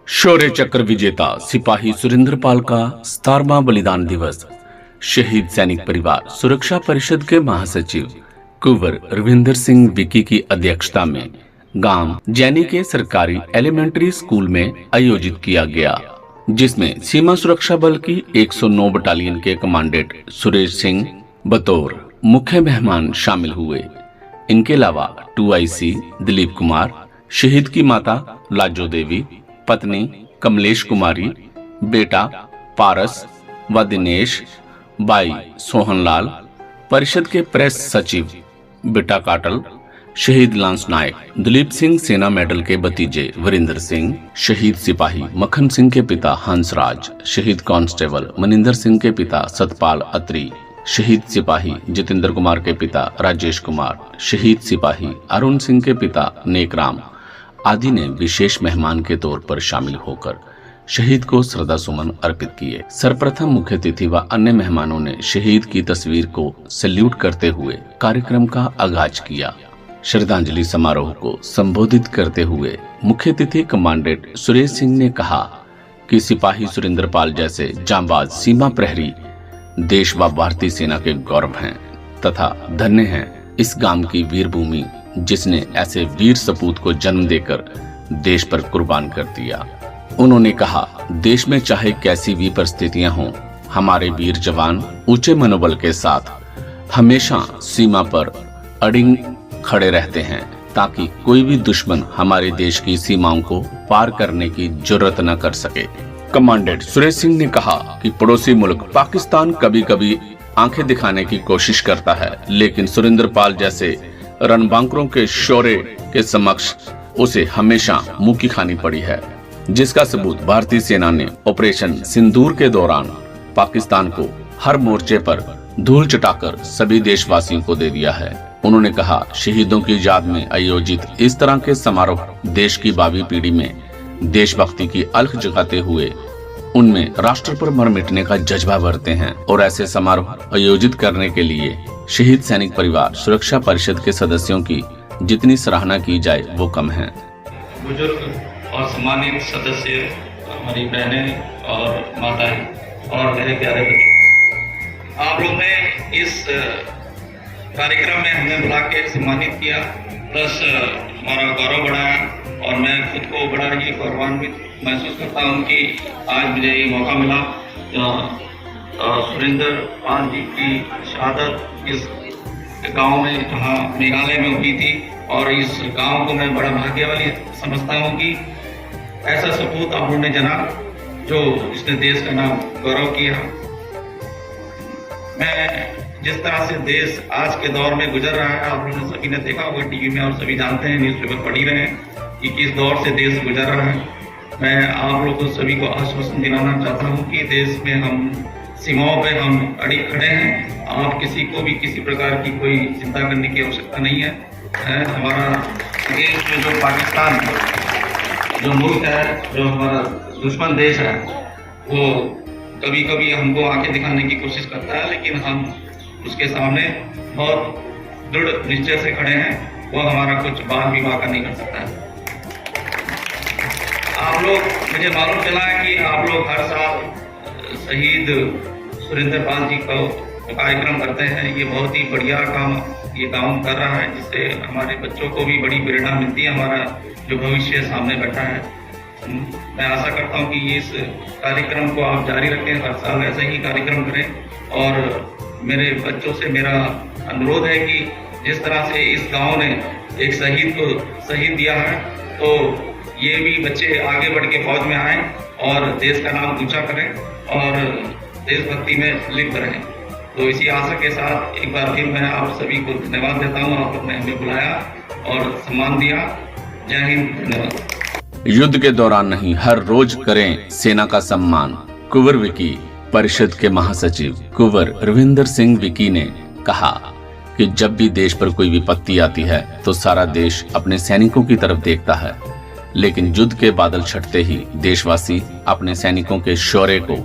शौर्य चक्र विजेता सिपाही सुरेंद्रपाल का 17वां बलिदान दिवस। शहीद सैनिक परिवार सुरक्षा परिषद के महासचिव कुंवर रविंदर सिंह विकी की अध्यक्षता में गांव जैनी के सरकारी एलिमेंट्री स्कूल में आयोजित किया गया, जिसमें सीमा सुरक्षा बल की 109 बटालियन के कमांडेंट सुरेश सिंह बतौर मुख्य मेहमान शामिल हुए। इनके अलावा 2IC दिलीप कुमार, शहीद की माता लाजो देवी, पत्नी कमलेश कुमारी, बेटा पारस व दिनेश, भाई सोहनलाल, परिषद के प्रेस सचिव बेटा काटल, शहीद लांस नायक दिलीप सिंह सेना मेडल के भतीजे वीरेंद्र सिंह, शहीद सिपाही मक्खन सिंह के पिता हंसराज, शहीद कांस्टेबल मनिंदर सिंह के पिता सतपाल अत्री, शहीद सिपाही जितेंद्र कुमार के पिता राजेश कुमार, शहीद सिपाही अरुण सिंह के पिता नेकराम आदि ने विशेष मेहमान के तौर पर शामिल होकर शहीद को श्रद्धा सुमन अर्पित किए। सर्वप्रथम मुख्य अतिथि व अन्य मेहमानों ने शहीद की तस्वीर को सैल्यूट करते हुए कार्यक्रम का आगाज किया। श्रद्धांजलि समारोह को संबोधित करते हुए मुख्य अतिथि कमांडेंट सुरेश सिंह ने कहा कि सिपाही सुरेंद्रपाल जैसे जांबाज सीमा प्रहरी देश व भारतीय सेना के गौरव हैं तथा धन्य हैं इस गांव की वीर भूमि, जिसने ऐसे वीर सपूत को जन्म देकर देश पर कुर्बान कर दिया। उन्होंने कहा, देश में चाहे कैसी भी परिस्थितियां हों, हमारे वीर जवान ऊंचे मनोबल के साथ हमेशा सीमा पर अडिग खड़े रहते हैं ताकि कोई भी दुश्मन हमारे देश की सीमाओं को पार करने की जुर्रत न कर सके। कमांडेंट सुरेश सिंह ने कहा कि पड़ोसी मुल्क पाकिस्तान कभी कभी आंखें दिखाने की कोशिश करता है, लेकिन सुरेंद्रपाल जैसे रणबांकुरों के शौर्य के समक्ष उसे हमेशा मुंह की खानी पड़ी है, जिसका सबूत भारतीय सेना ने ऑपरेशन सिंदूर के दौरान पाकिस्तान को हर मोर्चे पर धूल चटाकर सभी देशवासियों को दे दिया है। उन्होंने कहा, शहीदों की याद में आयोजित इस तरह के समारोह देश की भावी पीढ़ी में देशभक्ति की अलख जगाते हुए उनमें राष्ट्र पर मर मिटने का जज्बा भरते हैं और ऐसे समारोह आयोजित करने के लिए शहीद सैनिक परिवार सुरक्षा परिषद के सदस्यों की जितनी सराहना की जाए वो कम है। बुजुर्ग और सम्मानित सदस्य, हमारी बहनें और माताएं और मेरे प्यारे बच्चों, आप लोग ने इस कार्यक्रम में हमें बुला के सम्मानित किया, प्लस हमारा गौरव बढ़ाया और मैं खुद को बड़ा ही गौरवान्वित महसूस करता हूँ कि आज मुझे ये मौका मिला। सुरेंद्रपाल जी की शहादत इस गांव में, जहाँ मेघालय में हुई थी, और इस गांव को मैं बड़ा भाग्यशाली समझता हूँ कि ऐसा सपूत आप लोगों ने जना जो इसने देश का नाम गौरव किया। मैं जिस तरह से देश आज के दौर में गुजर रहा है, आप लोगों ने सभी ने देखा होगा टीवी में और सभी जानते हैं, न्यूज़पेपर पढ़ ही रहे हैं कि किस दौर से देश गुजर रहा है। मैं आप लोगों को सभी को आश्वासन दिलाना चाहता हूँ कि देश में हम सीमाओं पे हम अड़िग खड़े हैं। आप किसी को भी किसी प्रकार की कोई चिंता करने की आवश्यकता नहीं है। हमारा देश में जो पाकिस्तान जो मुल्क है, जो हमारा दुश्मन देश है, वो कभी कभी हमको आंखें दिखाने की कोशिश करता है, लेकिन हम उसके सामने बहुत दृढ़ निश्चय से खड़े हैं। वो हमारा कुछ बाल भी वाका नहीं कर सकता है। आप लोग, मुझे मालूम चला है कि आप लोग हर साल शहीद सुरेंद्रपाल जी को कार्यक्रम करते हैं। ये बहुत ही बढ़िया काम ये गांव कर रहा है, जिससे हमारे बच्चों को भी बड़ी प्रेरणा मिलती है। हमारा जो भविष्य सामने बैठा है, मैं आशा करता हूं कि इस कार्यक्रम को आप जारी रखें, हर साल ऐसे ही कार्यक्रम करें। और मेरे बच्चों से मेरा अनुरोध है कि जिस तरह से इस गांव ने एक शहीद को शहीद दिया है, तो ये भी बच्चे आगे बढ़ के फौज में आएं और देश का नाम ऊंचा करें और देशभक्ति में लिप्त रहें। तो इसी आशा के साथ एक बार फिर मैं आप सभी को धन्यवाद देता हूँ। आप लोगों ने हमें बुलाया और सम्मान दिया। जय हिंद, धन्यवाद। युद्ध के दौरान नहीं, हर रोज करें सेना का सम्मान। कुंवर विकी परिषद के महासचिव कुंवर रविंदर सिंह विकी ने कहा कि जब भी देश पर कोई विपत्ति आती है तो सारा देश अपने सैनिकों की तरफ देखता है, लेकिन युद्ध के बादल छटते ही देशवासी अपने सैनिकों के शौर्य को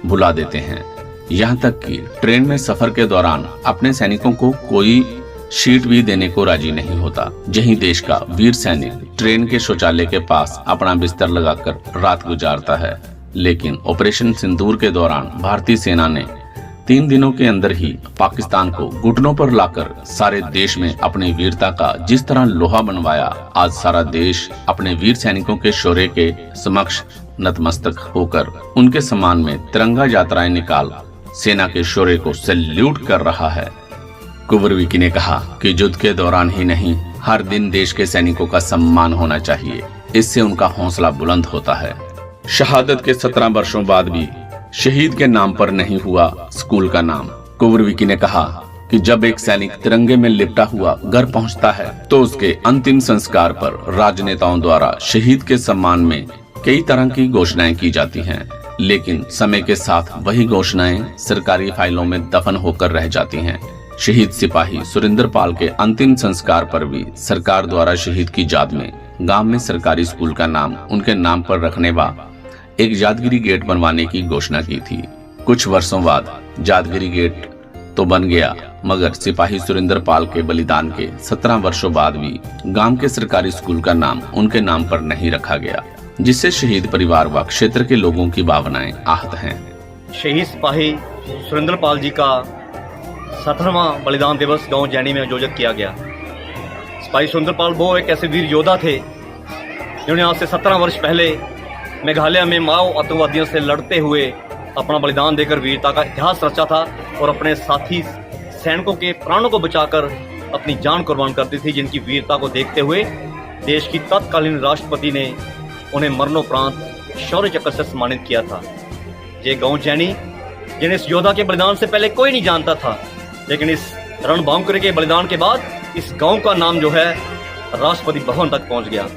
भुला देते हैं। यहाँ तक कि ट्रेन में सफर के दौरान अपने सैनिकों को कोई शीट भी देने को राजी नहीं होता। यही देश का वीर सैनिक ट्रेन के शौचालय के पास अपना बिस्तर लगाकर रात गुजारता है। लेकिन ऑपरेशन सिंदूर के दौरान भारतीय सेना ने 3 दिनों के अंदर ही पाकिस्तान को घुटनों पर लाकर सारे देश में अपनी वीरता का जिस तरह लोहा बनवाया, आज सारा देश अपने वीर सैनिकों के शौर्य के समक्ष नतमस्तक होकर उनके सम्मान में तिरंगा यात्राएं निकाल सेना के शौर्य को सैल्यूट कर रहा है। कुंवर विकी ने कहा कि युद्ध के दौरान ही नहीं, हर दिन देश के सैनिकों का सम्मान होना चाहिए। इससे उनका हौसला बुलंद होता है। शहादत के 17 वर्षों बाद भी शहीद के नाम पर नहीं हुआ स्कूल का नाम। कुंवर विकी ने कहा कि जब एक सैनिक तिरंगे में लिपटा हुआ घर पहुंचता है तो उसके अंतिम संस्कार पर राजनेताओं द्वारा शहीद के सम्मान में कई तरह की घोषणाएं की जाती हैं, लेकिन समय के साथ वही घोषणाएं सरकारी फाइलों में दफन होकर रह जाती हैं। शहीद सिपाही सुरेंद्र पाल के अंतिम संस्कार पर भी सरकार द्वारा शहीद की याद में गांव में सरकारी स्कूल का नाम उनके नाम पर रखने व एक यादगिरी गेट बनवाने की घोषणा की थी। कुछ वर्षों बाद यादगिरी गेट तो बन गया, मगर सिपाही सुरेंद्र पाल के बलिदान के 17 वर्षों बाद भी गांव के सरकारी स्कूल का नाम उनके नाम पर नहीं रखा गया, जिससे शहीद परिवार व क्षेत्र के लोगों की भावनाएं आहत हैं। शहीद सिपाही सुरेंद्र पाल जी का 17वां बलिदान दिवस गांव जैनी में आयोजित किया गया। सिपाही सुरेंद्र पाल वो एक ऐसे वीर योद्धा थे जिन्होंने आज से 17 वर्ष पहले मेघालय में माओ आतंकवादियों से लड़ते हुए अपना बलिदान देकर वीरता का इतिहास रचा था और अपने साथी सैनिकों के प्राणों को बचाकर अपनी जान कुर्बान करती थी, जिनकी वीरता को देखते हुए देश की तत्कालीन राष्ट्रपति ने उन्हें मरणोपरांत शौर्य चक्र से सम्मानित किया था। ये गांव जैनी जिन्हें इस योद्धा के बलिदान से पहले कोई नहीं जानता था, लेकिन इस रणभंगुर के बलिदान के बाद इस गांव का नाम जो है राष्ट्रपति भवन तक पहुंच गया।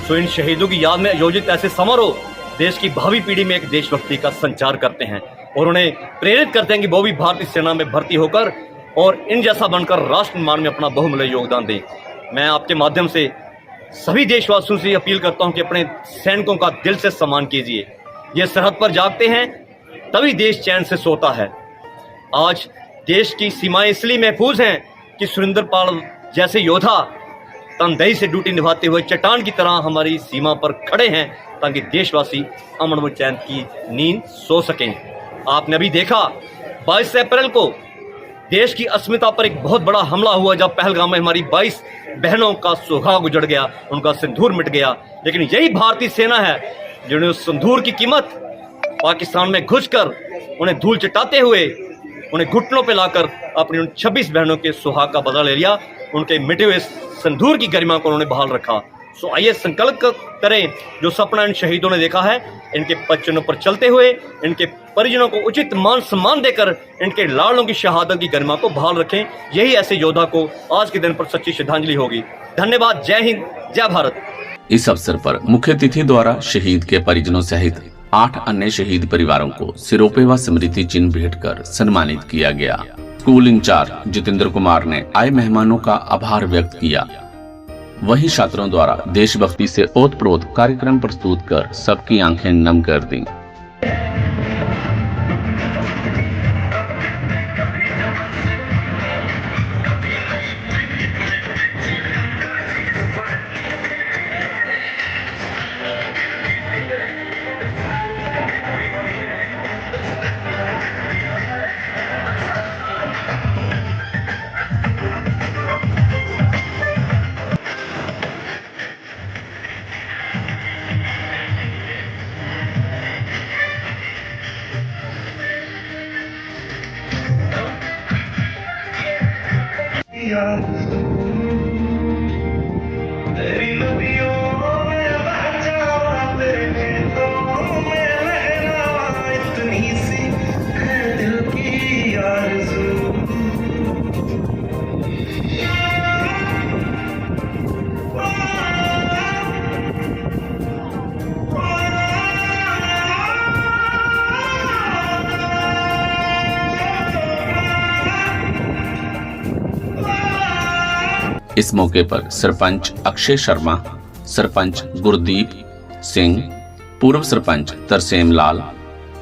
तो इन शहीदों की याद में आयोजित ऐसे समारोह देश की भावी पीढ़ी में एक देशभक्ति का संचार करते हैं और उन्हें प्रेरित करते हैं कि वो भी भारतीय सेना में भर्ती होकर और इन जैसा बनकर राष्ट्र निर्माण में अपना बहुमूल्य योगदान दें। मैं आपके माध्यम से सभी देशवासियों से अपील करता हूं कि अपने सैनिकों का दिल से सम्मान कीजिए। ये सरहद पर जागते हैं तभी देश चैन से सोता है। आज देश की सीमाएं इसलिए महफूज हैं कि सुरेंद्र पाल जैसे योद्धा तनदेही से ड्यूटी निभाते हुए चट्टान की तरह हमारी सीमा पर खड़े हैं ताकि देशवासी अमन व चैन की नींद सो सकें। आपने अभी देखा 22 अप्रैल को देश की अस्मिता पर एक बहुत बड़ा हमला हुआ, जब पहलगाम में हमारी 22 बहनों का सुहाग उजड़ गया, उनका सिंदूर मिट गया। लेकिन यही भारतीय सेना है जिन्होंने उस सिंदूर की कीमत पाकिस्तान में घुसकर उन्हें धूल चटाते हुए उन्हें घुटनों पर लाकर अपनी उन 26 बहनों के सुहाग का बदला ले लिया। उनके मिटे हुए सिंदूर की गरिमा को उन्होंने बहाल रखा। सो आइए संकल्प करें, जो सपना इन शहीदों ने देखा है, इनके पच्चनों पर चलते हुए इनके परिजनों को उचित मान सम्मान देकर इनके लाड़ों की शहादत की गरिमा को बहाल रखें। यही ऐसे योद्धा को आज के दिन पर सच्ची श्रद्धांजलि होगी। धन्यवाद। जय हिंद, जय भारत। इस अवसर पर मुख्य अतिथि द्वारा शहीद के परिजनों सहित 8 अन्य शहीद परिवारों को सिरोपे व स्मृति चिन्ह भेंट कर सम्मानित किया गया। स्कूल इंचार्ज जितेंद्र कुमार ने आए मेहमानों का आभार व्यक्त किया। वहीं छात्रों द्वारा देशभक्ति से ओतप्रोत कार्यक्रम प्रस्तुत कर सबकी आंखें नम कर दी। तेरी नदियों में बह जावा, तेरे नेत्रों में लहरा, इतनी सी है दिल की आरज़ू। इस मौके पर सरपंच अक्षय शर्मा, सरपंच गुरदीप सिंह, पूर्व सरपंच तरसेम लाल,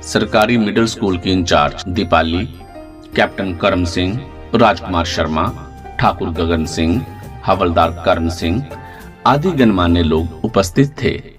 सरकारी मिडिल स्कूल की इंचार्ज दीपाली, कैप्टन करम सिंह, राजकुमार शर्मा, ठाकुर गगन सिंह, हवलदार कर्ण सिंह आदि गणमान्य लोग उपस्थित थे।